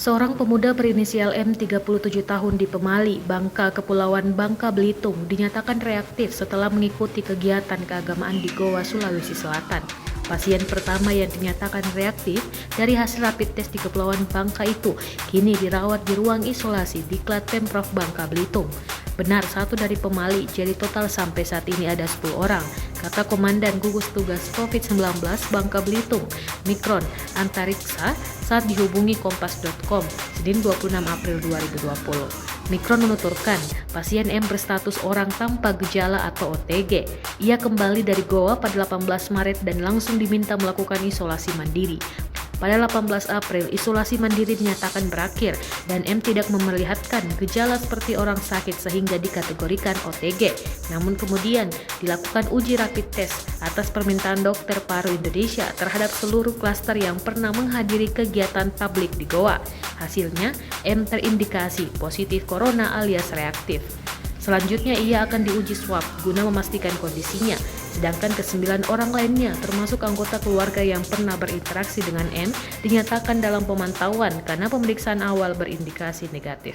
Seorang pemuda berinisial M 37 tahun di Pemali, Bangka, Kepulauan Bangka Belitung dinyatakan reaktif setelah mengikuti kegiatan keagamaan di Goa, Sulawesi Selatan. Pasien pertama yang dinyatakan reaktif dari hasil rapid test di Kepulauan Bangka itu kini dirawat di ruang isolasi di Klat Pemprov Bangka Belitung. Benar satu dari Pemali, jadi total sampai saat ini ada 10 orang, kata Komandan Gugus Tugas COVID-19 Bangka Belitung, Mikron Antariksa saat dihubungi Kompas.com, Senin 26 April 2020. Mikron menuturkan, pasien M berstatus orang tanpa gejala atau OTG. Ia kembali dari Goa pada 18 Maret dan langsung diminta melakukan isolasi mandiri. Pada 18 April, isolasi mandiri dinyatakan berakhir dan M tidak memperlihatkan gejala seperti orang sakit sehingga dikategorikan OTG. Namun kemudian dilakukan uji rapid test atas permintaan Dokter Paru Indonesia terhadap seluruh klaster yang pernah menghadiri kegiatan publik di Goa. Hasilnya, M terindikasi positif corona alias reaktif. Selanjutnya ia akan diuji swab guna memastikan kondisinya, sedangkan ke-9 orang lainnya termasuk anggota keluarga yang pernah berinteraksi dengan M dinyatakan dalam pemantauan karena pemeriksaan awal berindikasi negatif.